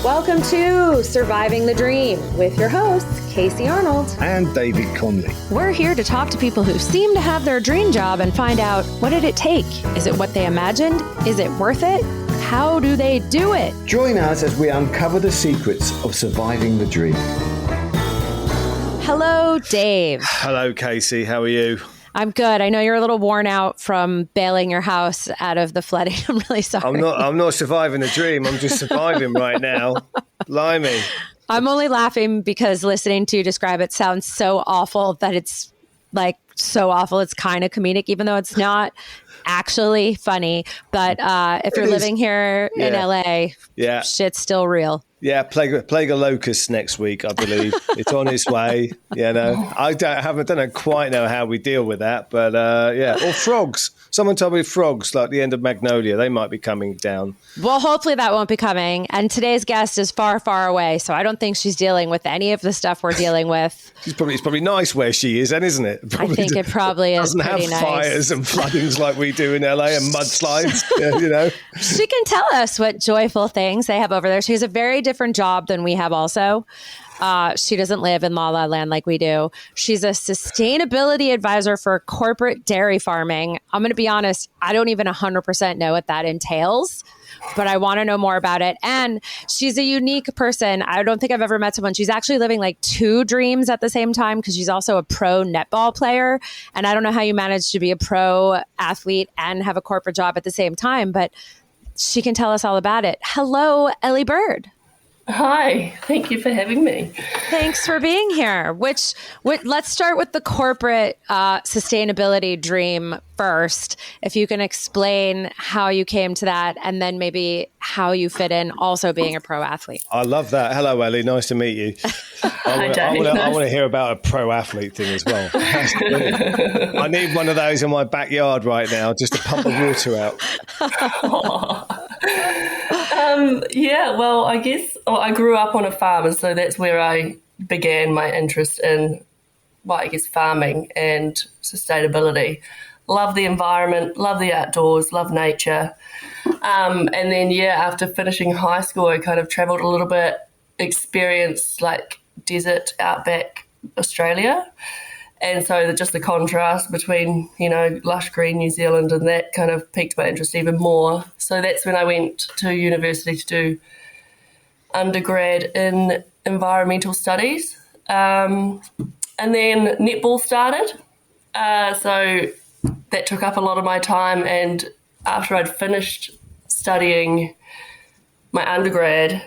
Welcome to Surviving the Dream with your hosts, Casey Arnold and David Conley. We're here to talk to people who seem to have their dream job and find out, what did it take? Is it what they imagined? Is it worth it? How do they do it? Join us as we uncover the secrets of surviving the dream. Hello, Dave. Hello, Casey. How are you? I'm good. I know you're a little worn out from bailing your house out of the flooding. I'm really sorry. I'm not surviving the dream. I'm just surviving right now. Blimey. I'm only laughing because listening to you describe it sounds so awful that it's like so awful. It's kind of comedic, even though it's not actually funny. But if you're living here in LA, shit's still real. Yeah, plague of locusts next week, I believe. It's on its way. You know, I don't quite know how we deal with that, but or frogs. Someone told me frogs, like the end of Magnolia, they might be coming down. Well, hopefully that won't be coming. And today's guest is far, far away, so I don't think she's dealing with any of the stuff we're dealing with. It's probably nice where she is, then, isn't it? I think it probably is pretty nice. Doesn't have fires and floodings like we do in LA and mudslides. You know, she can tell us what joyful things they have over there. She has a very different job than we have. Also, she doesn't live in La La Land like we do. She's a sustainability advisor for corporate dairy farming. I'm going to be honest, I don't even 100% know what that entails, but I want to know more about it. And she's a unique person. I don't think I've ever met someone. She's actually living like two dreams at the same time because she's also a pro netball player. And I don't know how you manage to be a pro athlete and have a corporate job at the same time, but she can tell us all about it. Hello, Ellie Bird. Hi, thank you for having me. Thanks for being here. Let's start with the corporate sustainability dream first. If you can explain how you came to that and then maybe how you fit in also being a pro athlete. I love that. Hello, Ellie. Nice to meet you. I want to hear about a pro athlete thing as well. That's brilliant. I need one of those in my backyard right now just to pump the water out. I guess I grew up on a farm, and so that's where I began my interest in, farming and sustainability. Love the environment, love the outdoors, love nature. And then, after finishing high school, I kind of travelled a little bit, experienced like desert outback Australia. And so just the contrast between, lush green New Zealand and that kind of piqued my interest even more. So that's when I went to university to do undergrad in environmental studies. And then netball started. So that took up a lot of my time. And after I'd finished studying my undergrad, I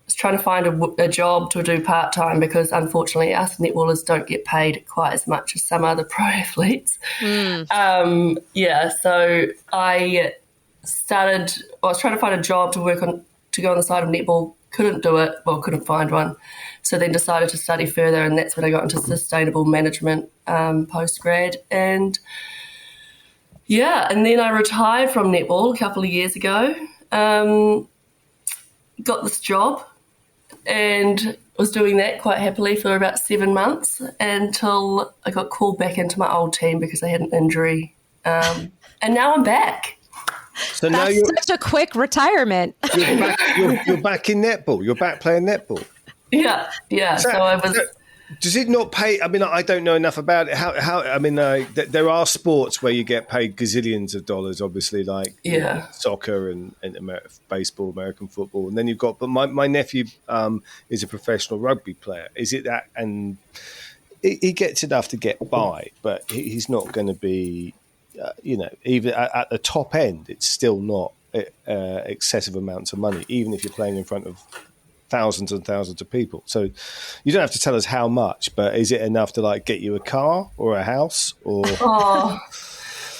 was trying to find a job to do part-time because unfortunately us netballers don't get paid quite as much as some other pro athletes. So I was trying to find a job to go on the side of netball, couldn't do it, couldn't find one. So then decided to study further, and that's when I got into sustainable management post-grad. And then I retired from netball a couple of years ago, got this job, and was doing that quite happily for about 7 months until I got called back into my old team because I had an injury. And now I'm back. So that's now such a quick retirement. You're back in netball. You're back playing netball. Yeah. So I was... Does it not pay? I mean, I don't know enough about it. There are sports where you get paid gazillions of dollars, obviously, like soccer and baseball, American football. And then you've got, but my nephew is a professional rugby player. Is it that? And he gets enough to get by, but he's not going to be, even at the top end, it's still not excessive amounts of money, even if you're playing in front of thousands and thousands of people. So you don't have to tell us how much, but is it enough to like get you a car or a house or? Oh,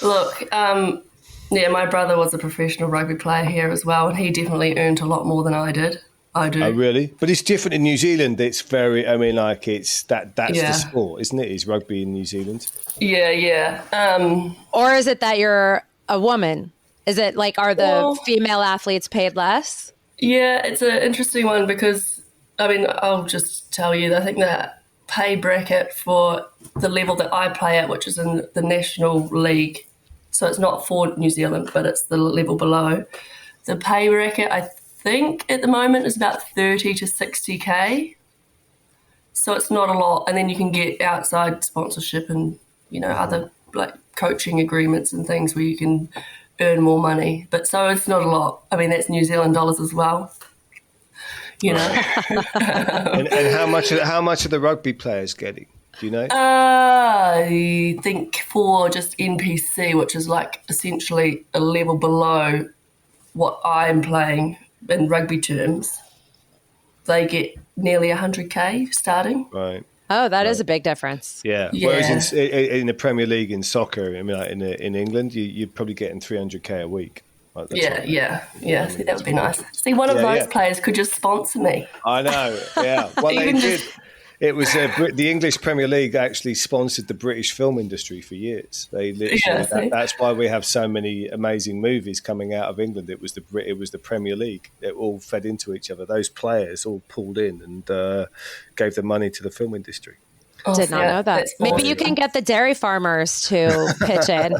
look, my brother was a professional rugby player here as well, and he definitely earned a lot more than I do. Oh, really? But it's different in New Zealand. It's very, it's that's the sport, isn't it? Is rugby in New Zealand? Yeah. Or is it that you're a woman? Is it like, are the female athletes paid less? Yeah, it's an interesting one because, I'll just tell you, I think the pay bracket for the level that I play at, which is in the National League, so it's not for New Zealand, but it's the level below. The pay bracket, I think at the moment is about 30 to 60K. So it's not a lot. And then you can get outside sponsorship and, other like coaching agreements and things where you can earn more money. But so it's not a lot. I mean, that's New Zealand dollars as well. And how much are the rugby players getting? Do you know? I think for just NPC, which is like essentially a level below what I'm playing in rugby terms, they get nearly 100K starting. Right. Oh, that is a big difference. Yeah. Whereas in the Premier League in soccer, I mean, like in England, you're probably getting 300K a week. Like Yeah. See, that would be nice. See, one of those players could just sponsor me. I know. Yeah. Well, they did. It was the English Premier League actually sponsored the British film industry for years. They literally that's why we have so many amazing movies coming out of England. It was the Premier League. It all fed into each other. Those players all pulled in and gave the money to the film industry. Did not know that. Maybe you can get the dairy farmers to pitch in.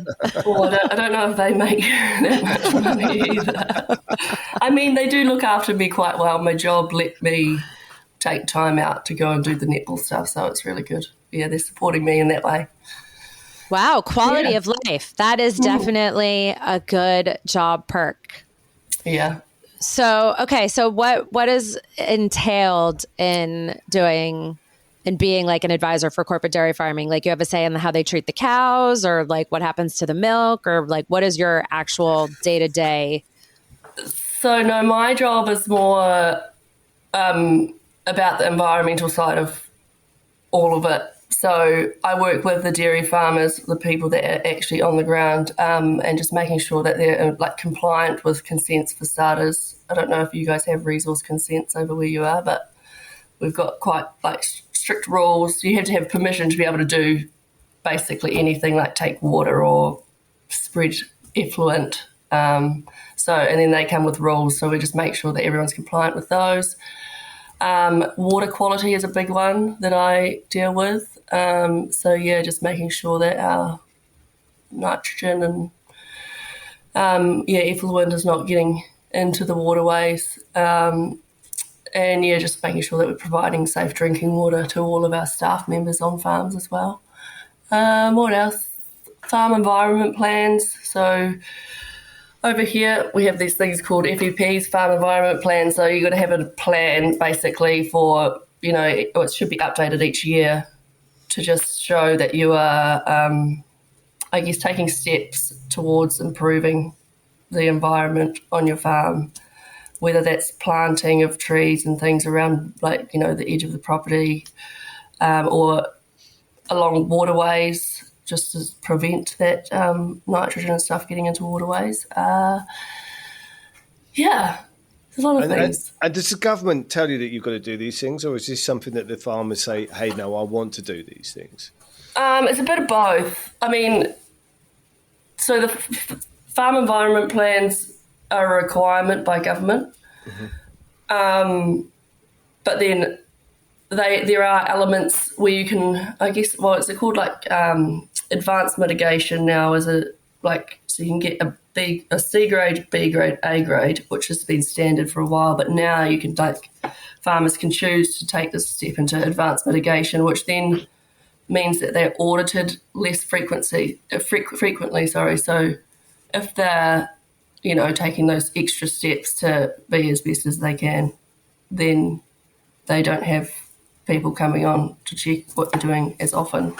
Well, I don't know if they make that much money either. I mean, they do look after me quite well. My job let me take time out to go and do the netball stuff, so it's really good. Yeah, they're supporting me in that way. Wow, quality of life. That is definitely a good job perk. Yeah. So what is entailed in doing and being like an advisor for corporate dairy farming? Like, you have a say in how they treat the cows, or like what happens to the milk, or like what is your actual day-to-day? So no, my job is more about the environmental side of all of it. So I work with the dairy farmers, the people that are actually on the ground, and just making sure that they're like compliant with consents for starters. I don't know if you guys have resource consents over where you are, but we've got quite like strict rules. You have to have permission to be able to do basically anything, like take water or spread effluent. And then they come with rules. So we just make sure that everyone's compliant with those. Water quality is a big one that I deal with. Just making sure that our nitrogen and effluent is not getting into the waterways. Just making sure that we're providing safe drinking water to all of our staff members on farms as well. What else? Farm environment plans. So over here, we have these things called FEPs, farm environment plans. So you've got to have a plan basically for, it should be updated each year to just show that you are, taking steps towards improving the environment on your farm, whether that's planting of trees and things around, like, the edge of the property, or along waterways, just to prevent that nitrogen and stuff getting into waterways. There's a lot of things. And does the government tell you that you've got to do these things, or is this something that the farmers say, hey, no, I want to do these things? It's a bit of both. I mean, so the farm environment plans are a requirement by government. Mm-hmm. But then there are elements where you can, it's called like advanced mitigation now, so you can get a C grade, B grade, A grade, which has been standard for a while, but now you can farmers can choose to take this step into advanced mitigation, which then means that they're audited less frequently. So if they're, taking those extra steps to be as best as they can, then they don't have people coming on to check what they're doing as often.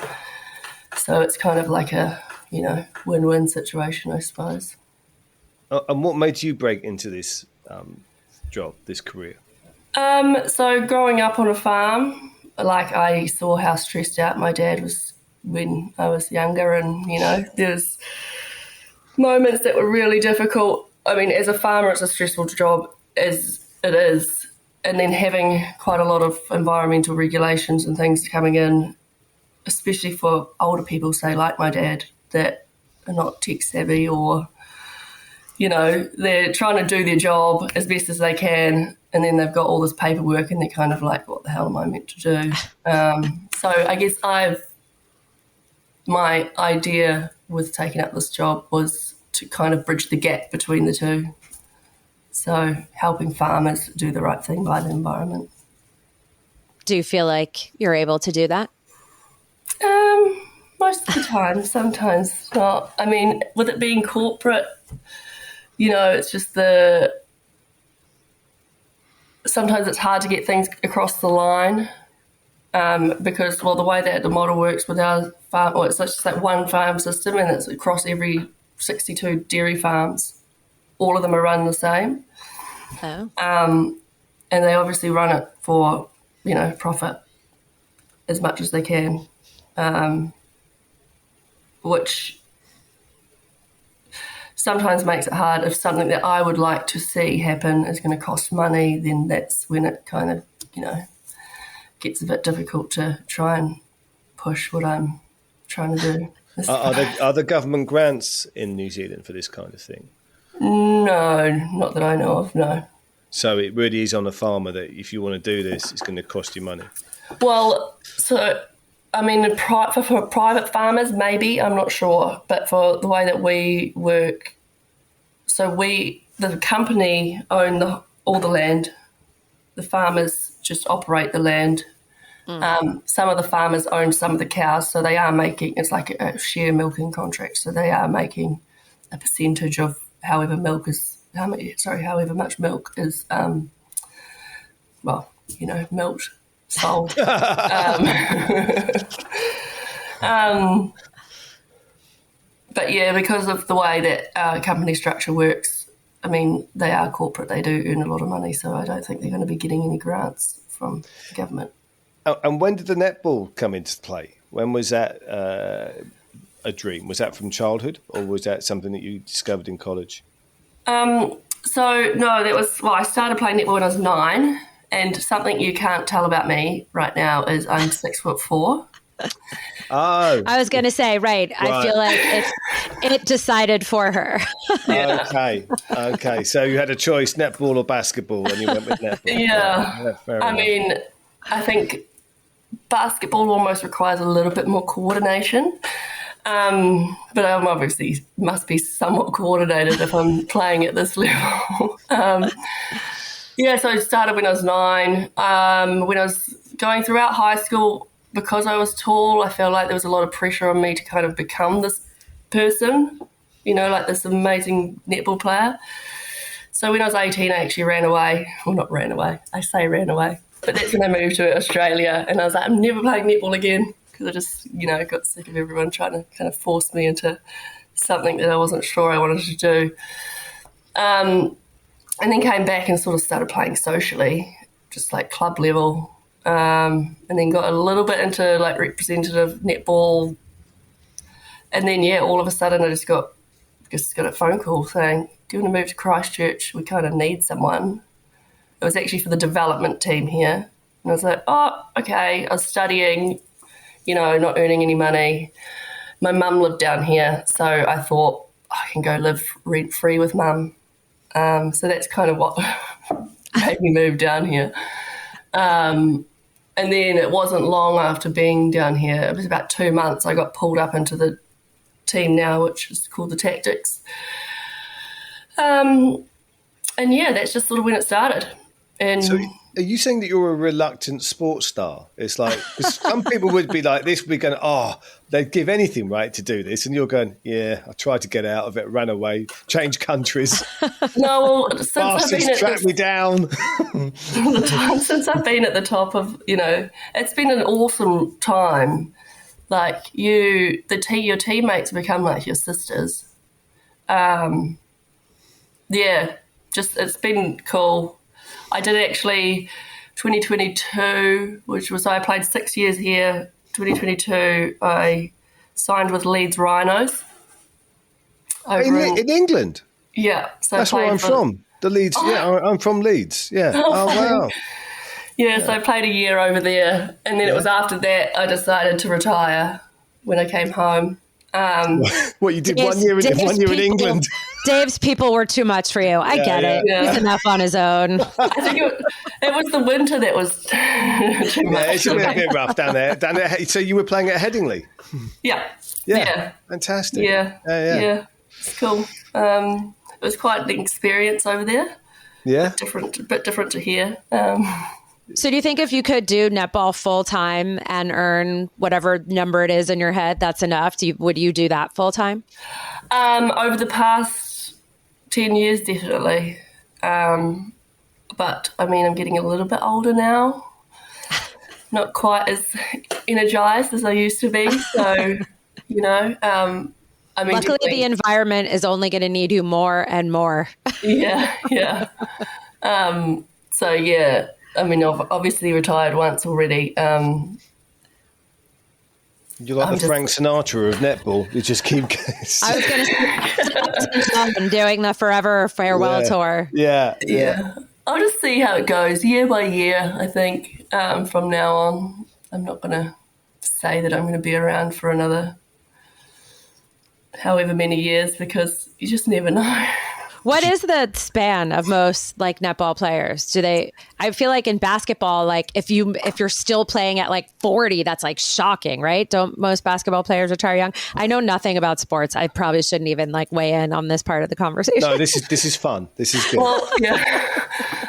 So it's kind of like a, win-win situation, I suppose. And what made you break into this job, this career? So growing up on a farm, I saw how stressed out my dad was when I was younger, and, there's moments that were really difficult. I mean, as a farmer, it's a stressful job as it is. And then having quite a lot of environmental regulations and things coming in, especially for older people, say like my dad, that are not tech savvy, or, they're trying to do their job as best as they can, and then they've got all this paperwork and they're kind of like, what the hell am I meant to do? So I guess my idea with taking up this job was to kind of bridge the gap between the two. So helping farmers do the right thing by the environment. Do you feel like you're able to do that? Most of the time, sometimes not. I mean, with it being corporate, it's just sometimes it's hard to get things across the line because, the way that the model works with our farm, it's just like one farm system and it's across every 62 dairy farms. All of them are run the same. Oh. And they obviously run it for, profit as much as they can, which sometimes makes it hard. If something that I would like to see happen is going to cost money, then that's when it kind of, gets a bit difficult to try and push what I'm trying to do. Are there government grants in New Zealand for this kind of thing? No, not that I know of, no. So it really is on the farmer that if you want to do this, it's going to cost you money. Well, so, I mean, for private farmers, maybe, I'm not sure. But for the way that we work, so the company own all the land. The farmers just operate the land. Some of the farmers own some of the cows, so they are making, it's like a share milking contract. So they are making a percentage of however much milk is, milked, sold. But yeah, because of the way that company structure works, I mean, they are corporate, they do earn a lot of money, so I don't think they're going to be getting any grants from the government. And when did the netball come into play? When was that a dream? Was that from childhood, or was that something that you discovered in college? I started playing netball when I was 9, and something you can't tell about me right now is I'm 6'4". Oh, I was going to say, right. I feel like it decided for her. Yeah. Okay. So you had a choice, netball or basketball, and you went with netball. Yeah. I mean, I think basketball almost requires a little bit more coordination. But I'm obviously must be somewhat coordinated if I'm playing at this level. So I started when I was 9. When I was going throughout high school, because I was tall, I felt like there was a lot of pressure on me to kind of become this person, like this amazing netball player. So when I was 18, I actually ran away. Well, not ran away. I say ran away. But that's when I moved to Australia, and I was like, I'm never playing netball again, because I just, got sick of everyone trying to kind of force me into something that I wasn't sure I wanted to do. And then came back and sort of started playing socially, just like club level, and then got a little bit into like representative netball. And then, all of a sudden I just got a phone call saying, do you want to move to Christchurch? We kind of need someone. It was actually for the development team here. And I was like, oh, okay. I was studying, not earning any money. My mum lived down here, so I thought I can go live rent-free with mum. So that's kind of what made me move down here. And then it wasn't long after being down here, it was about 2 months, I got pulled up into the team now, which is called the Tactics. And that's just sort of when it started. And so are you saying that you're a reluctant sports star? It's like, 'cause some people would be like this, would be going, they'd give anything, right, to do this. And you're going, yeah, I tried to get out of it, ran away, changed countries. No, well, since I've been tracked me down. Since I've been at the top of, it's been an awesome time. Like your teammates become like your sisters. It's been cool. I did actually 2022, I played 6 years here. 2022, I signed with Leeds Rhinos. In England? Yeah. So that's where I'm from. The Leeds. Oh. Yeah, I'm from Leeds. Yeah. Oh, wow. Yeah, so I played a year over there. And then it was after that I decided to retire when I came home. What you did one year in England? Dave's people were too much for you. I get it. Yeah. He's enough on his own. I think it was the winter that was too much. It's a bit rough down there. So you were playing at Headingley? Yeah. Fantastic. Yeah. It's cool. It was quite an experience over there. Yeah. Bit different to here. So do you think if you could do netball full time and earn whatever number it is in your head, that's enough? Would you do that full time? Over the past 10 years, definitely. But I mean, I'm getting a little bit older now. Not quite as energized as I used to be. So, you know, I mean, luckily the environment is only going to need you more and more. Yeah. So yeah, I mean, I've obviously retired once already. You're like Frank Sinatra of netball. You just keep going. I was going to say, doing the forever farewell tour. Yeah. I'll just see how it goes year by year, I think, from now on. I'm not going to say that I'm going to be around for another however many years because you just never know. What is the span of most like netball players? I feel like in basketball, like if you're still playing at like 40, that's like shocking, right? Don't most basketball players retire young? I know nothing about sports. I probably shouldn't even like weigh in on this part of the conversation. No, this is fun. This is good. Well, yeah.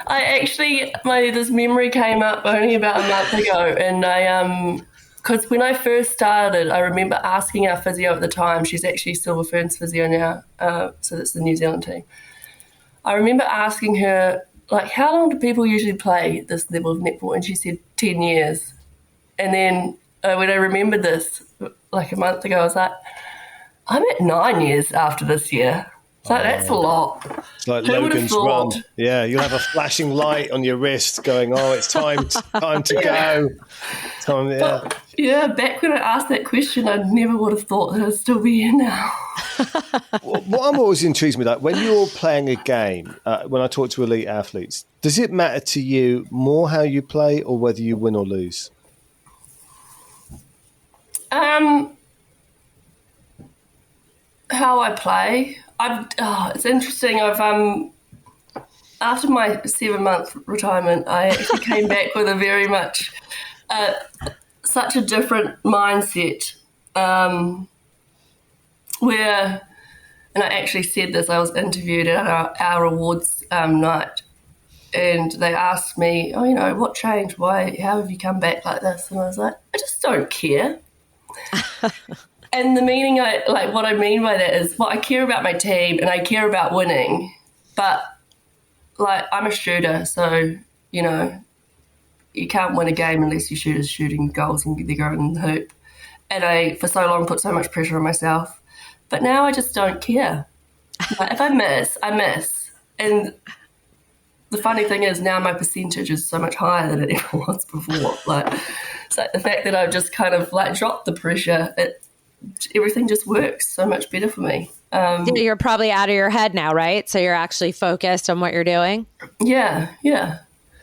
I actually, this memory came up only about a month ago, and because when I first started, I remember asking our physio at the time, she's actually Silver Ferns physio now, so that's the New Zealand team. I remember asking her, like, how long do people usually play this level of netball? And she said 10 years. And then when I remembered this, like a month ago, I was like, I'm at 9 years after this year. So that's a lot. It's like Logan's Run. Yeah, you'll have a flashing light on your wrist going, oh, it's time to go. But, yeah, back when I asked that question, I never would have thought that I'd still be here now. What I'm always intrigued with, like when you're playing a game, when I talk to elite athletes, does it matter to you more how you play or whether you win or lose? How I play. It's interesting. I've after my 7-month retirement, I actually came back with a very much such a different mindset. Where, and I actually said this. I was interviewed at our awards night, and they asked me, "Oh, you know, what changed? Why? How have you come back like this?" And I was like, "I just don't care." And the meaning, what I mean by that is, well, I care about my team and I care about winning, but like I'm a shooter, so you know, you can't win a game unless your shooter's shooting goals and they go in the hoop. And I, for so long, put so much pressure on myself, but now I just don't care. Like, if I miss, I miss. And the funny thing is, now my percentage is so much higher than it ever was before. So the fact that I've just kind of like dropped the pressure, everything just works so much better for me. You're probably out of your head now, right? So you're actually focused on what you're doing? Yeah.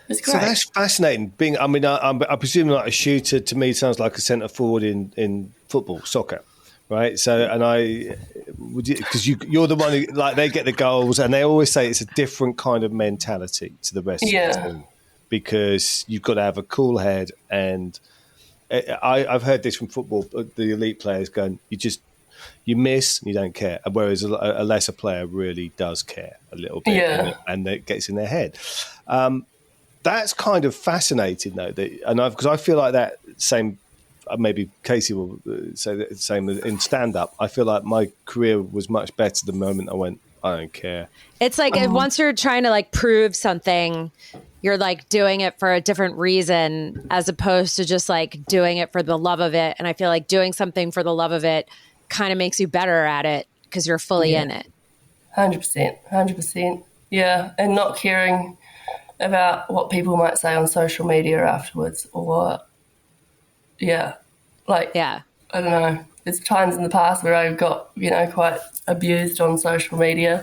It's great. So that's fascinating. I presume like a shooter to me sounds like a centre forward in football, soccer, right? So, because you're the one who, like, they get the goals, and they always say it's a different kind of mentality to the rest of the team because you've got to have a cool head. And I've heard this from football, the elite players going, you miss and you don't care, whereas a lesser player really does care a little bit, and it gets in their head. That's kind of fascinating, though, because I feel like that same. Maybe Casey will say the same in stand-up. I feel like my career was much better the moment I went, I don't care. It's like once you're trying to like prove something, you're like doing it for a different reason as opposed to just like doing it for the love of it. And I feel like doing something for the love of it kind of makes you better at it because you're fully in it. 100%. Yeah, and not caring about what people might say on social media afterwards or... I don't know. There's times in the past where I got, quite abused on social media.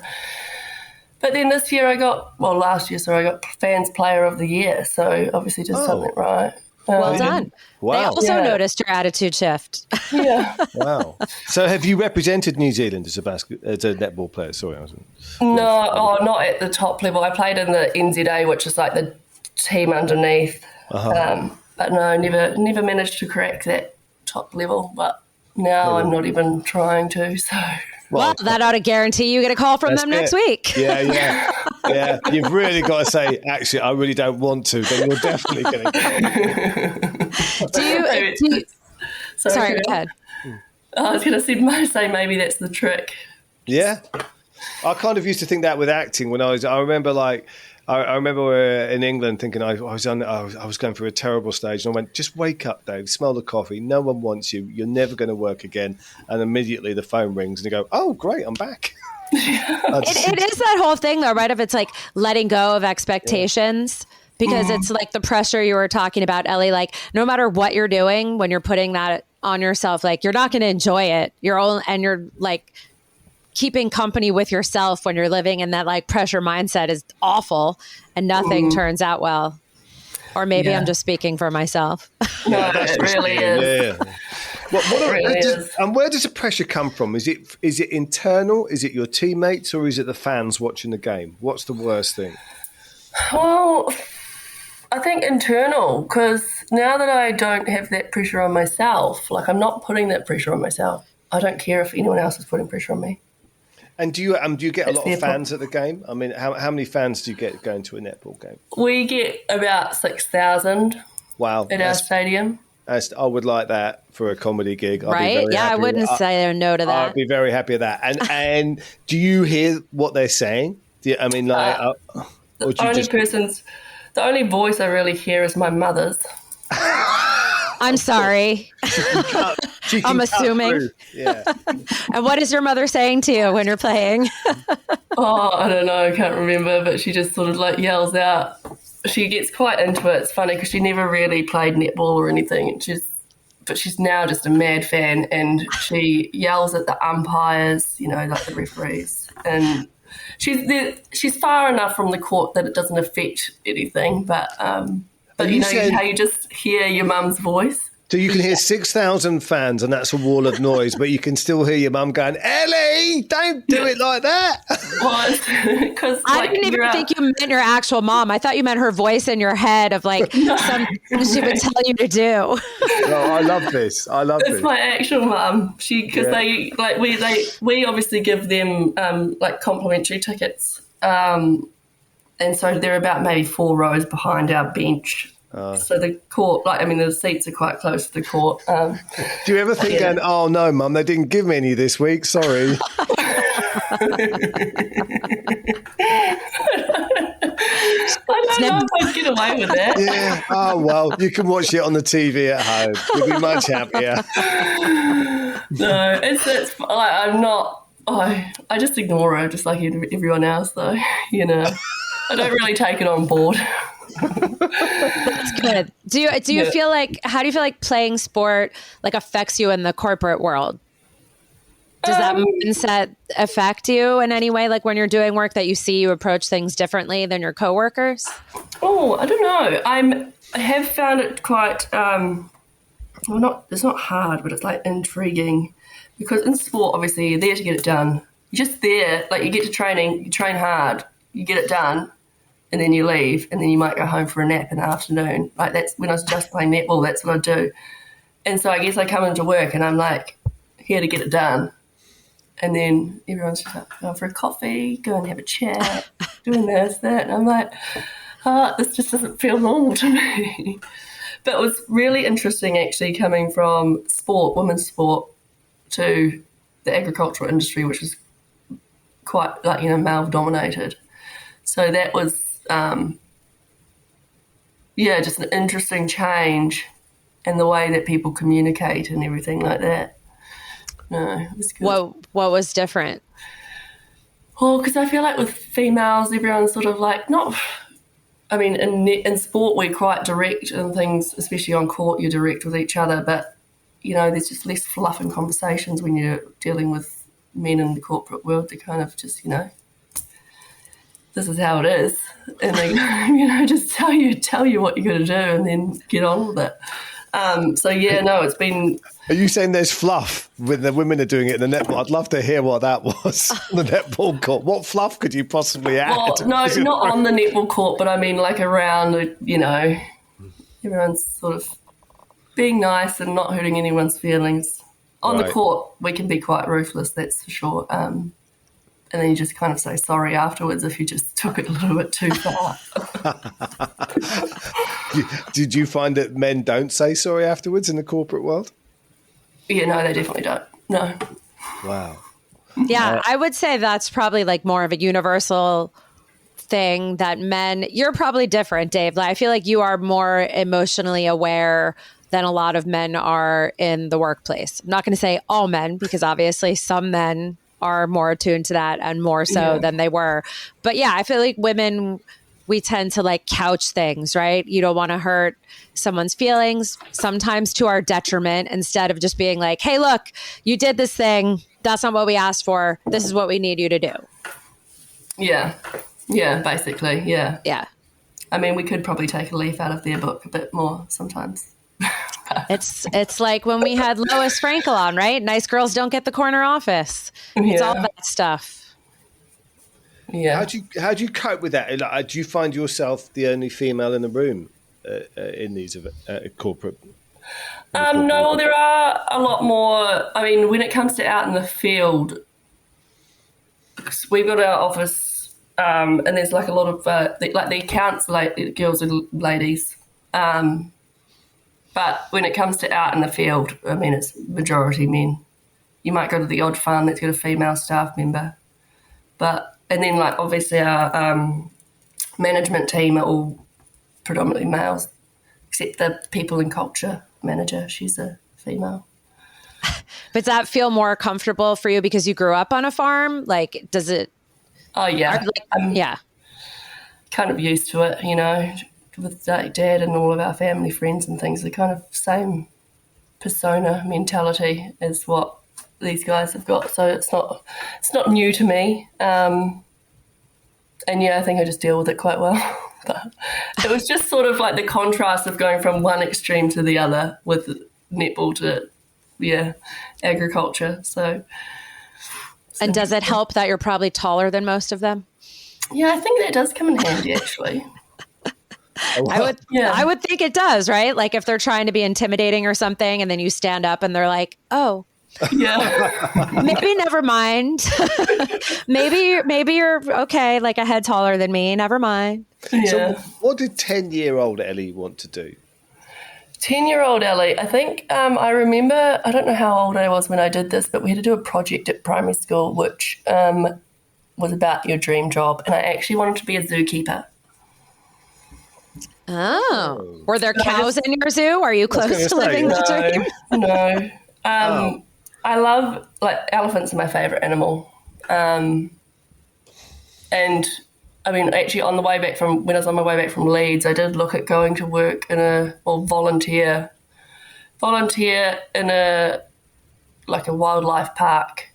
But then last year I got Fans Player of the Year. So obviously did something right. Well done. Wow. They also noticed your attitude shift. Yeah. Wow. So have you represented New Zealand as a netball player? Sorry. Not at the top level. I played in the NZA, which is like the team underneath. But no, never managed to crack that top level. But now I'm not even trying to. So Well, that ought to guarantee you get a call from them next week. Yeah. You've really got to say, actually, I really don't want to. Then you're definitely going to. Sorry, go ahead. I was going to say maybe that's the trick. Yeah. I kind of used to think that with acting when I remember in England thinking I was going through a terrible stage, and I went, just wake up, Dave, smell the coffee. No one wants you. You're never going to work again. And immediately the phone rings and you go, oh, great, I'm back. It is that whole thing though, right? If it's like letting go of expectations, because it's like the pressure you were talking about, Ellie, like no matter what you're doing, when you're putting that on yourself, like you're not going to enjoy it. And you're like keeping company with yourself when you're living in that like pressure mindset is awful and nothing turns out well. Or maybe I'm just speaking for myself. No, it really is. Yeah. And where does the pressure come from? Is it internal? Is it your teammates, or is it the fans watching the game? What's the worst thing? Well, I think internal, because now that I don't have that pressure on myself, like I'm not putting that pressure on myself. I don't care if anyone else is putting pressure on me. And do you get a lot of fans at the game? I mean, how many fans do you get going to a netball game? We get about 6,000. Wow, at our stadium. I would like that for a comedy gig. Right? Yeah, I wouldn't say no to that. I'd be very happy with that. And do you hear what they're saying? The only voice I really hear is my mother's. I'm sorry. I'm assuming. Yeah. And what is your mother saying to you when you're playing? I don't know. I can't remember, but she just sort of like yells out. She gets quite into it. It's funny because she never really played netball or anything. But she's now just a mad fan, and she yells at the umpires, like the referees. And she's far enough from the court that it doesn't affect anything. But how you just hear your mum's voice. So you can hear 6,000 fans, and that's a wall of noise, but you can still hear your mum going, Ellie, don't do it like that. Because I didn't even think you meant your actual mom. I thought you meant her voice in your head of like something she would tell you to do. No, I love this. It's my actual mum. We obviously give them complimentary tickets, and so they're about maybe 4 rows behind our bench. So the court, the seats are quite close to the court. Do you ever think, oh no, Mum, they didn't give me any this week, sorry. I don't know if I'd get away with that. Yeah, oh well, you can watch it on the TV at home. You'll be much happier. No, it's I'm not, I just ignore her just like everyone else though, I don't really take it on board. That's good. Do you feel like, how do you feel like playing sport like affects you in the corporate world? Does that mindset affect you in any way? Like when you're doing work that you approach things differently than your coworkers? Oh, I don't know. I have found it quite, it's not hard, but it's like intriguing, because in sport, obviously you're there to get it done. You're just there, like you get to training, you train hard, you get it done, and then you leave, and then you might go home for a nap in the afternoon. Like that's when I was just playing netball, that's what I do. And so I guess I come into work and I'm like here to get it done. And then everyone's just like, going for a coffee, go and have a chat, doing this, that. And I'm like, this just doesn't feel normal to me. But it was really interesting actually coming from sport, women's sport, to the agricultural industry, which is quite male dominated. So that was, just an interesting change in the way that people communicate and everything like that. No, it was good. What was different? Well, because I feel like with females, everyone's sort of like in sport we're quite direct and things, especially on court, you're direct with each other. But there's just less fluff in conversations when you're dealing with men in the corporate world. They kind of just this is how it is, and they just tell you what you're going to do and then get on with it. It's been. Are you saying there's fluff when the women are doing it in the netball? I'd love to hear what that was. The netball court. What fluff could you possibly add? Well, no, not on the netball court, but I mean like around. Everyone's sort of being nice and not hurting anyone's feelings. On the court, we can be quite ruthless, that's for sure. And then you just kind of say sorry afterwards if you just took it a little bit too far. Did you find that men don't say sorry afterwards in the corporate world? Yeah, no, they definitely don't. No. Wow. Yeah, I would say that's probably like more of a universal thing that men, you're probably different, Dave. I feel like you are more emotionally aware than a lot of men are in the workplace. I'm not going to say all men, because obviously some men are more attuned to that and more so than they were. But yeah, I feel like women, we tend to like couch things, right? You don't want to hurt someone's feelings, sometimes to our detriment, instead of just being like, hey, look, you did this thing. That's not what we asked for. This is what we need you to do. Yeah. Yeah, basically. Yeah. Yeah. I mean, we could probably take a leaf out of their book a bit more sometimes. It's like when we had Lois Frankel on, right? Nice girls don't get the corner office. It's all that stuff. Yeah. How do you cope with that? Like, do you find yourself the only female in the room in these corporate? No, there are a lot more. I mean, when it comes to out in the field, we've got our office, and there's like a lot of the accounts, like girls and ladies. But when it comes to out in the field, I mean, it's majority men. You might go to the odd farm that's got a female staff member. And then, like, obviously our management team are all predominantly males, except the people and culture manager. She's a female. But does that feel more comfortable for you because you grew up on a farm? Like, does it? Oh, yeah. Yeah. Kind of used to it, you know, with Dad and all of our family friends and things. The kind of same persona mentality as what these guys have got. So it's not new to me. And yeah, I think I just deal with it quite well. But it was just sort of like the contrast of going from one extreme to the other with netball to, agriculture. So. And does it help that you're probably taller than most of them? Yeah, I think that does come in handy, actually. I would think it does, right? Like if they're trying to be intimidating or something, and then you stand up and they're like, oh. Yeah. Maybe never mind. maybe you're okay, like a head taller than me. Never mind. So Yeah. what did 10-year-old Ellie want to do? 10-year-old Ellie, I think I remember, I don't know how old I was when I did this, but we had to do a project at primary school which was about your dream job, and I actually wanted to be a zookeeper. Oh. Were there cows in your zoo? Are you close to living the dream? No. I love, like, elephants are my favourite animal. And I mean, actually, when I was on my way back from Leeds, I did look at going to work volunteer in a wildlife park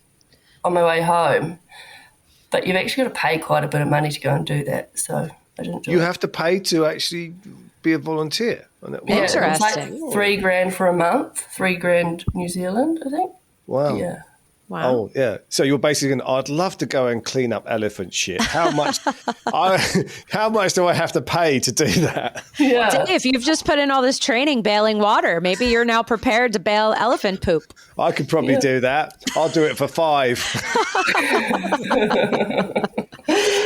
on my way home. But you've actually got to pay quite a bit of money to go and do that. So I didn't do it. You have to pay to actually be a volunteer on that. Yeah, interesting. it's like $3,000 for a month, $3,000 New Zealand, I think. Wow. Yeah. Wow. Oh, yeah. So you're basically going, I'd love to go and clean up elephant shit. How much how much do I have to pay to do that? Yeah. Dave, you've just put in all this training bailing water. Maybe you're now prepared to bail elephant poop. I could probably do that. I'll do it for $5.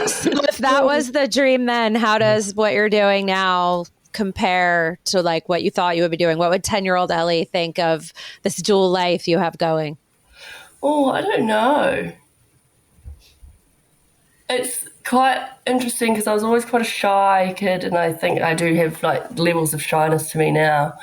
So if that was the dream, then how does what you're doing now compare to like what you thought you would be doing? What would 10-year-old Ellie think of this dual life you have going? Oh, I don't know. It's quite interesting because I was always quite a shy kid, and I think I do have like levels of shyness to me now.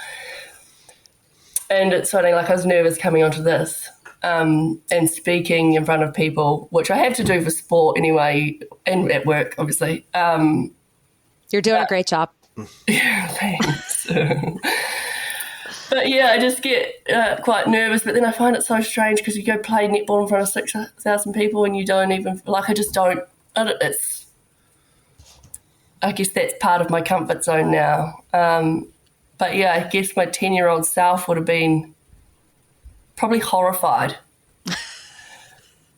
And it's funny, like I was nervous coming onto this and speaking in front of people, which I have to do for sport anyway, and at work, obviously. You're doing a great job. Yeah, thanks. But yeah, I just get quite nervous, but then I find it so strange because you go play netball in front of 6,000 people and you don't even, like, I guess that's part of my comfort zone now. But yeah, I guess my 10-year-old self would have been probably horrified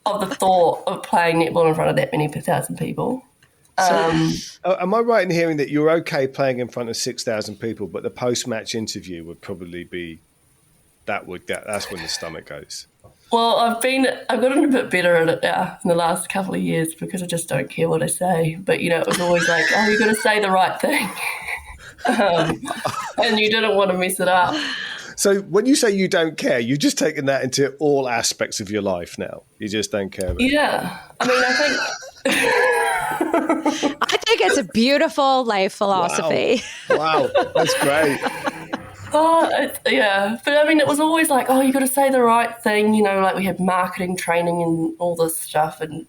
of the thought of playing netball in front of that many thousand people. Am I right in hearing that you're okay playing in front of 6,000 people, but the post-match interview would probably be that's when the stomach goes. Well, I've gotten a bit better at it now in the last couple of years because I just don't care what I say. But, it was always like, oh, you've got to say the right thing. And you didn't want to mess it up. So when you say you don't care, you've just taken that into all aspects of your life now. You just don't care about it. Yeah. I mean, I think it's a beautiful life philosophy. Wow. That's great. Yeah. But I mean, it was always like, oh, you got to say the right thing. Like we had marketing training and all this stuff and,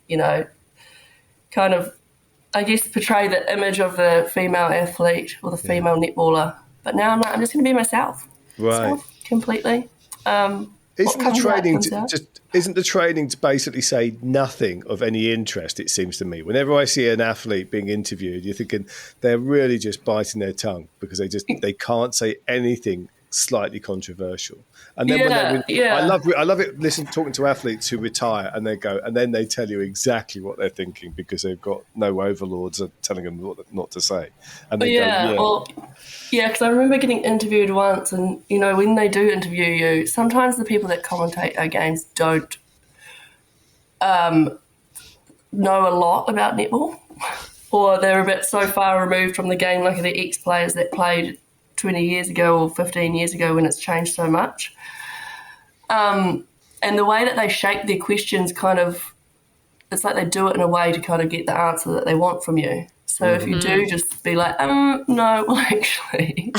kind of, I guess, portray the image of the female athlete or the female netballer. But now I'm just going to be myself. Right. Completely. Isn't the training to basically say nothing of any interest, it seems to me? Whenever I see an athlete being interviewed, you're thinking they're really just biting their tongue because they can't say anything slightly controversial. And then I love it talking to athletes who retire and then they tell you exactly what they're thinking because they've got no overlords telling them what not to say. And they because I remember getting interviewed once and, when they do interview you, sometimes the people that commentate our games don't know a lot about netball or they're a bit so far removed from the game like the ex-players that played 20 years ago or 15 years ago when it's changed so much. And the way that they shape their questions it's like they do it in a way to kind of get the answer that they want from you. So if you do just be like, no, well, actually,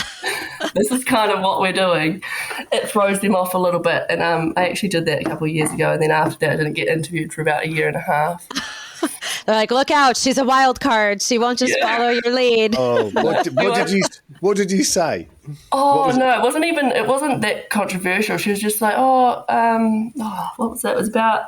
this is kind of what we're doing, it throws them off a little bit. And I actually did that a couple of years ago. And then after that, I didn't get interviewed for about a year and a half. They're like, look out, she's a wild card. She won't just follow your lead. Oh, what did you say? Oh, it wasn't that controversial. She was just like, what was that? It was about,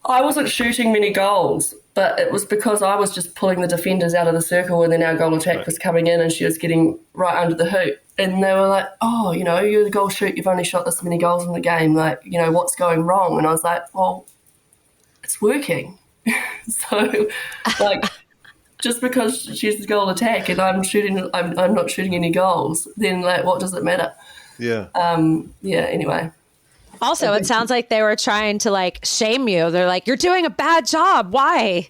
I wasn't shooting many goals, but it was because I was just pulling the defenders out of the circle and then our goal attack was coming in and she was getting right under the hoop. And they were like, oh, you're the goal shoot. You've only shot this many goals in the game. Like, what's going wrong? And I was like, well, it's working. So, just because she's the goal attack and I'm not shooting any goals, then, what does it matter? Yeah. Anyway. Also, it sounds like they were trying to, shame you. They're like, you're doing a bad job. Why?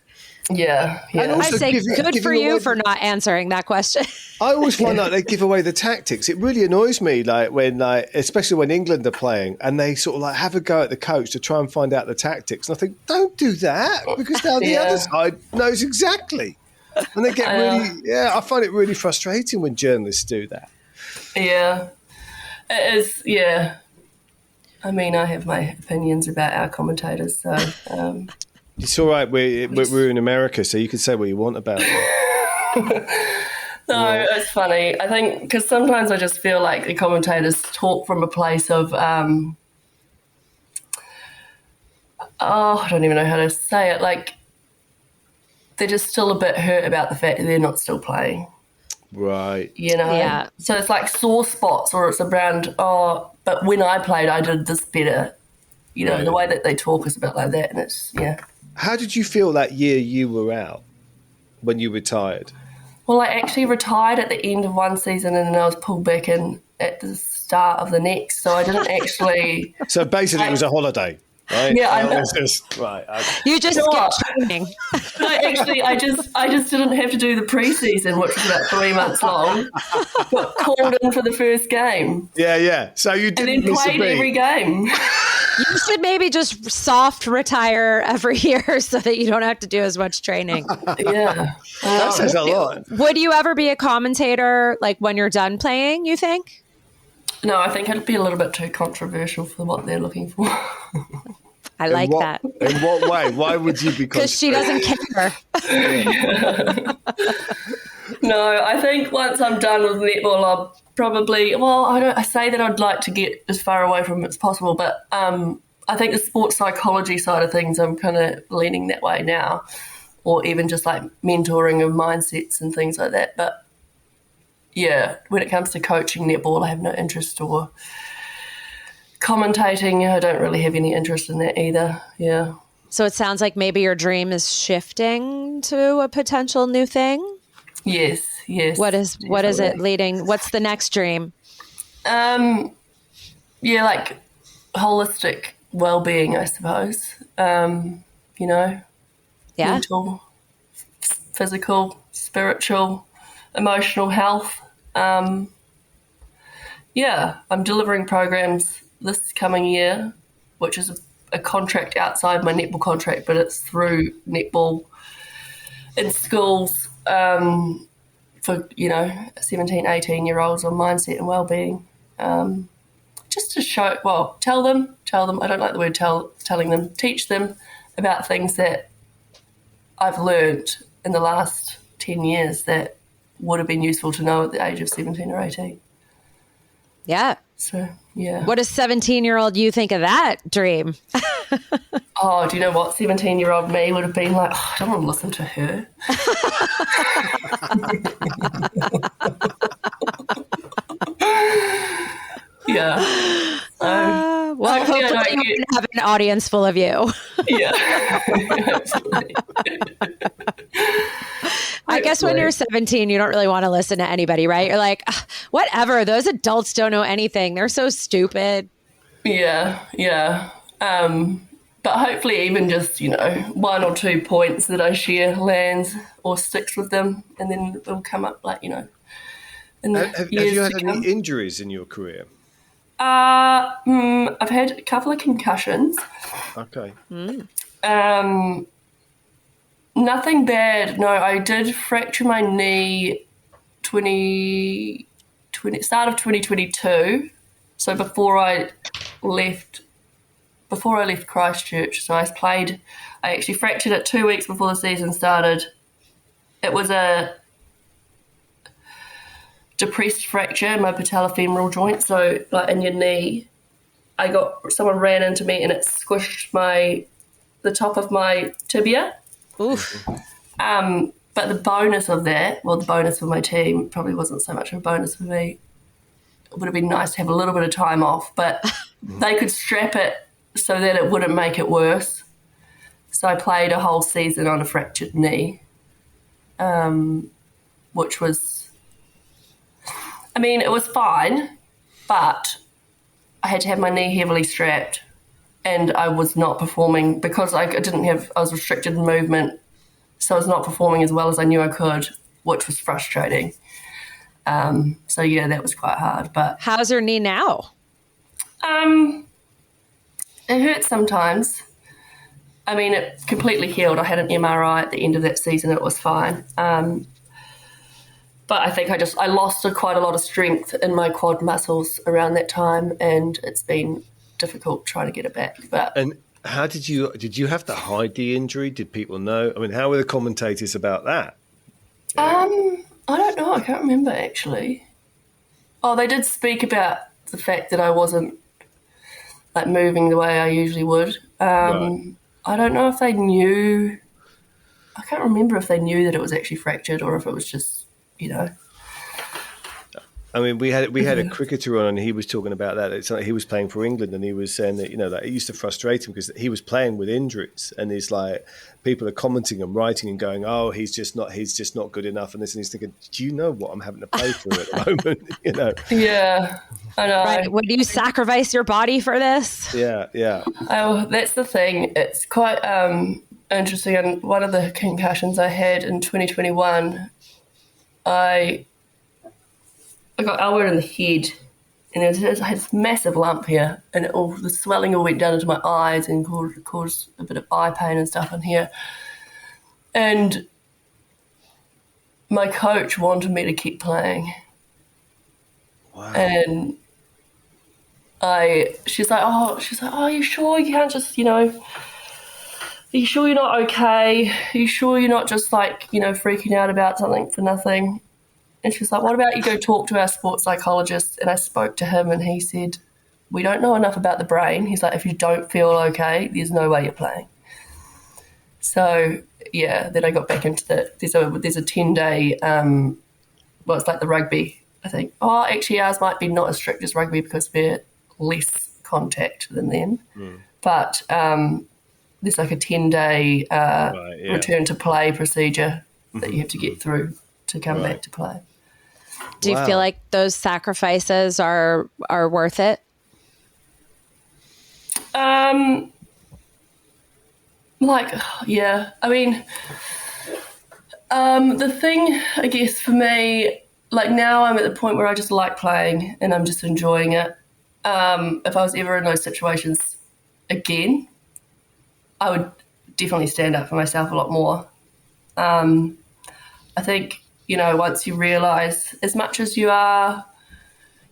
Yeah. I say good for you for not answering that question. I always find out they give away the tactics. It really annoys me, especially when England are playing and they sort of have a go at the coach to try and find out the tactics. And I think, don't do that because now the other side knows exactly. And they get I find it really frustrating when journalists do that. Yeah. It is, yeah. I mean, I have my opinions about our commentators, so... It's all right. We're in America, so you can say what you want about it. No, it's funny. I think because sometimes I just feel like the commentators talk from a place of, I don't even know how to say it. Like they're just still a bit hurt about the fact that they're not still playing. Right. Yeah. So it's like sore spots, or it's around. Oh, but when I played, I did this better. The way that they talk is a bit like that, and it's How did you feel that year you were out when you retired? Well, I actually retired at the end of one season and then I was pulled back in at the start of the next. So I didn't actually... So basically it was a holiday, right? Yeah, I know. You just skipped training. I just didn't have to do the pre-season, which was about 3 months long. Got called in for the first game. Yeah. So you didn't and then played every game. You should maybe just soft retire every year so that you don't have to do as much training. Yeah. That says a lot. Would you ever be a commentator when you're done playing, you think? No, I think it'd be a little bit too controversial for what they're looking for. I like that. In what way? Why would you be because she doesn't care. No, I think once I'm done with netball, I'll probably, I say that I'd like to get as far away from it as possible, but I think the sports psychology side of things, I'm kind of leaning that way now, or even just mentoring of mindsets and things like that. But yeah, when it comes to coaching netball, I have no interest, or commentating, I don't really have any interest in that either. Yeah. So it sounds like maybe your dream is shifting to a potential new thing? Yes. What is it leading? What's the next dream? Yeah, like holistic well-being, I suppose. Mental, physical, spiritual, emotional health. I'm delivering programs this coming year, which is a contract outside my netball contract, but it's through netball in schools for, 17, 18-year-olds on mindset and well-being. Just to tell them, I don't like the word telling them, teach them about things that I've learned in the last 10 years that would have been useful to know at the age of 17 or 18. Yeah. So, yeah. What does 17-year-old you think of that dream? Oh, do you know what? 17-year-old me would have been like, I don't want to listen to her. Yeah. Hopefully you have an audience full of you. Yeah. I guess when you're 17, you don't really want to listen to anybody, right? You're like, whatever. Those adults don't know anything. They're so stupid. Yeah. But hopefully even just, 1 or 2 points that I share lands or sticks with them, and then it'll come up like, in the have you had any injuries in your career? I've had a couple of concussions. Okay. Nothing bad. No, I did fracture my knee start of 2022. So before I left Christchurch. So I actually fractured it 2 weeks before the season started. It was a depressed fracture in my patellofemoral joint. So like in your knee, someone ran into me and it squished the top of my tibia. Oof. But the bonus of that, the bonus for my team probably wasn't so much of a bonus for me. It would have been nice to have a little bit of time off, but they could strap it so that it wouldn't make it worse. So I played a whole season on a fractured knee, which was, it was fine, but I had to have my knee heavily strapped, and I was not performing because I was restricted in movement, so I was not performing as well as I knew I could, which was frustrating. So yeah, that was quite hard. But how's your knee now? It hurts sometimes. It completely healed. I had an MRI at the end of that season. It was fine. But I think I lost quite a lot of strength in my quad muscles around that time, and it's been difficult trying to get it back. And how did you have to hide the injury? Did people know? How were the commentators about that? I don't know. I can't remember actually. Oh, they did speak about the fact that I wasn't like moving the way I usually would. Right. I don't know if they knew. I can't remember if they knew that it was actually fractured or if it was just, we had a cricketer on, and he was talking about that. It's like he was playing for England, and he was saying that that it used to frustrate him because he was playing with injuries, and he's like, people are commenting and writing and going, "Oh, he's just not good enough," and this, and he's thinking, "Do you know what I'm having to play through at the moment?" Yeah, I know. Right? Would you sacrifice your body for this? Yeah. Oh, that's the thing. It's quite interesting. And one of the concussions I had in 2021, I got elbowed in the head, and I had this massive lump here, and the swelling all went down into my eyes and caused a bit of eye pain and stuff in here. And my coach wanted me to keep playing. Wow. And she's like, oh, are you sure you can't just, are you sure you're not okay? Are you sure you're not just freaking out about something for nothing? And she's like, what about you go talk to our sports psychologist? And I spoke to him, and he said, we don't know enough about the brain. He's like, if you don't feel okay, there's no way you're playing. So, yeah, then I got back into there's a 10-day, it's like the rugby, I think. Oh, actually, ours might be not as strict as rugby because we're less contact than them. But there's like a 10-day return to play procedure that you have to get through to come back to play. Do you feel like those sacrifices are worth it? Yeah. I mean, the thing, I guess, for me, like now I'm at the point where I just like playing and I'm just enjoying it. If I was ever in those situations again, I would definitely stand up for myself a lot more. I think, once you realise, as much as you have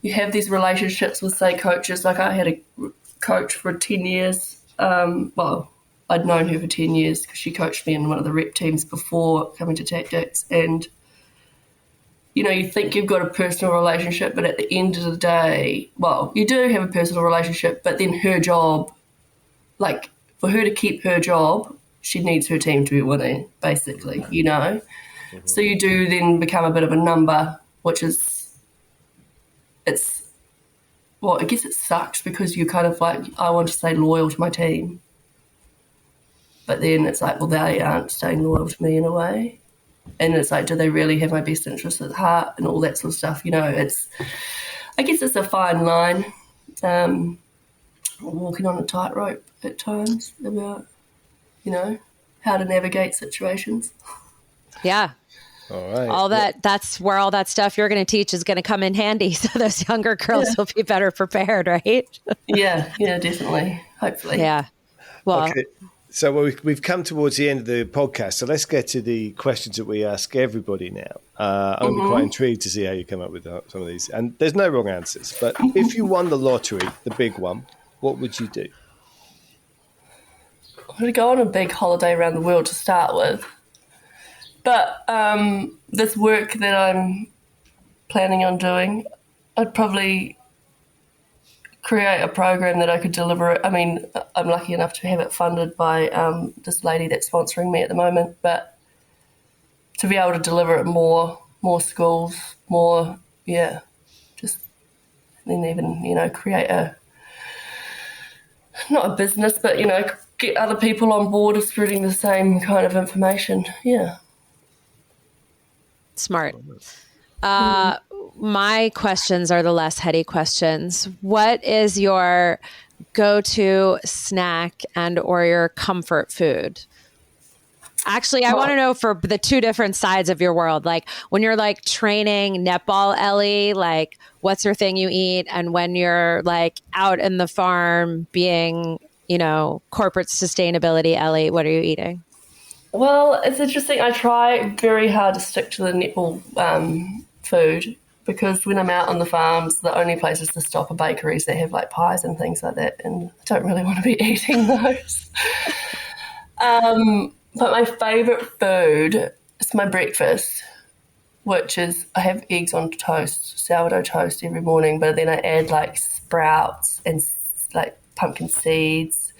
these relationships with, say, coaches, like I had a coach for 10 years. I'd known her for 10 years because she coached me in one of the rep teams before coming to tactics. And, you think you've got a personal relationship, but at the end of the day, well, you do have a personal relationship, but then her job, like for her to keep her job, she needs her team to be winning, basically, Mm-hmm. So you do then become a bit of a number, which is, I guess it sucks because you're kind of like, I want to stay loyal to my team. But then it's like, well, they aren't staying loyal to me in a way. And it's like, do they really have my best interests at heart and all that sort of stuff? I guess it's a fine line, walking on a tightrope at times about, how to navigate situations. Yeah. All right. That's where all that stuff you're going to teach is going to come in handy. So those younger girls will be better prepared, right? Yeah, definitely. Hopefully. Yeah. Well, okay. So we've come towards the end of the podcast. So let's get to the questions that we ask everybody now. I'm quite intrigued to see how you come up with some of these. And there's no wrong answers. But if you won the lottery, the big one, what would you do? I would go on a big holiday around the world to start with. But this work that I'm planning on doing, I'd probably create a program that I could deliver. I mean, I'm lucky enough to have it funded by this lady that's sponsoring me at the moment, but to be able to deliver it more schools, just then even, create not a business, but, get other people on board of spreading the same kind of information. Yeah. Smart. My questions are the less heady questions. What is your go-to snack and or your comfort food? Actually, I want to know for the two different sides of your world. Like when you're like training netball, Ellie, like what's your thing you eat? And when you're like out in the farm being, corporate sustainability, Ellie, what are you eating? Well, it's interesting. I try very hard to stick to the netball food because when I'm out on the farms, the only places to stop are bakeries that have like pies and things like that, and I don't really want to be eating those. But my favourite food is my breakfast, which is I have eggs on toast, sourdough toast every morning, but then I add like sprouts and like pumpkin seeds,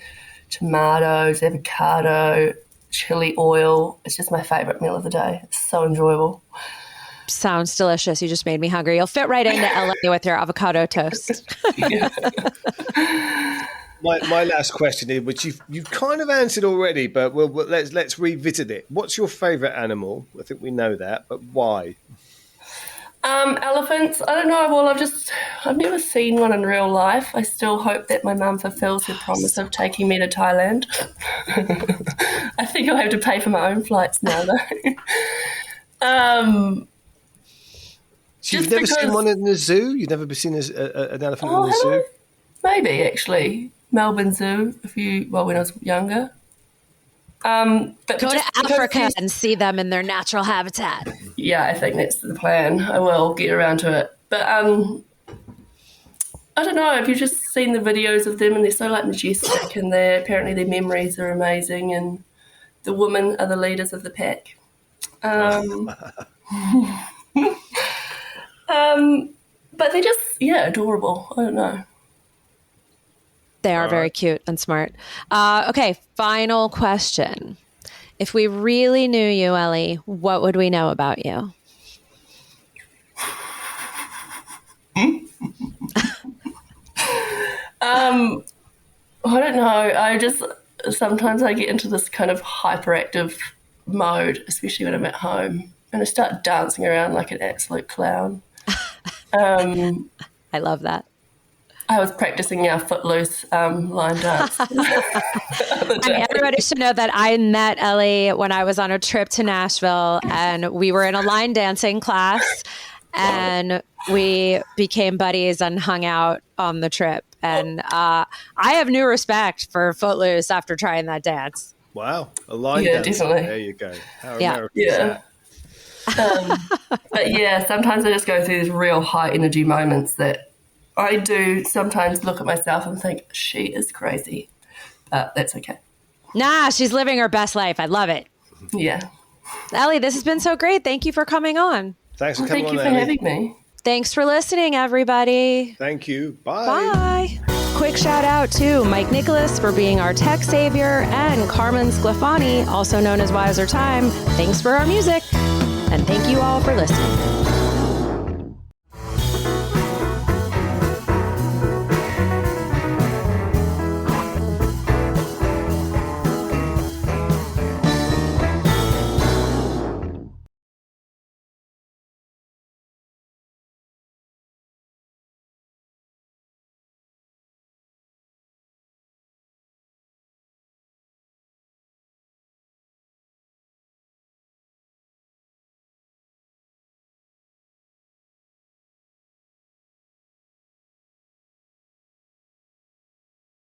tomatoes, avocado, chili oil. It's just my favourite meal of the day. It's so enjoyable. Sounds delicious. You just made me hungry. You'll fit right into LA with your avocado toast. My last question here, which you've kind of answered already, but let's revisit it. What's your favourite animal? I think we know that, but why? Elephants. I don't know. Well, I've never seen one in real life. I still hope that my mum fulfills her promise of taking me to Thailand. I think I'll have to pay for my own flights now, though. You've never seen one in the zoo? You've never seen an elephant in the zoo? Maybe, actually. Melbourne Zoo, when I was younger. But go to Africa and see them in their natural habitat. Yeah, I think that's the plan. I will get around to it. But I don't know, have you just seen the videos of them and they're so like majestic and apparently their memories are amazing and the women are the leaders of the pack. But they're just, adorable. I don't know. They are very cute and smart. Okay, final question. If we really knew you, Ellie, what would we know about you? I don't know. Sometimes I get into this kind of hyperactive mode, especially when I'm at home, and I start dancing around like an absolute clown. I love that. I was practicing our Footloose line dance. Everybody should know that I met Ellie when I was on a trip to Nashville, and we were in a line dancing class, and we became buddies and hung out on the trip. And I have new respect for Footloose after trying that dance. Wow, a line yeah, dancer. Definitely. There you go. How American is that? But yeah, sometimes I just go through these real high energy moments that I do sometimes look at myself and think, she is crazy. But that's okay. Nah, she's living her best life. I love it. Yeah. Ellie, this has been so great. Thank you for coming on. Thanks for coming on, Thank you for Ellie. having me. Thanks for listening, everybody. Thank you. Bye. Bye. Quick shout out to Mike Nicholas for being our tech savior, and Carmen Sclafani, also known as Wiser Time. Thanks for our music. And thank you all for listening.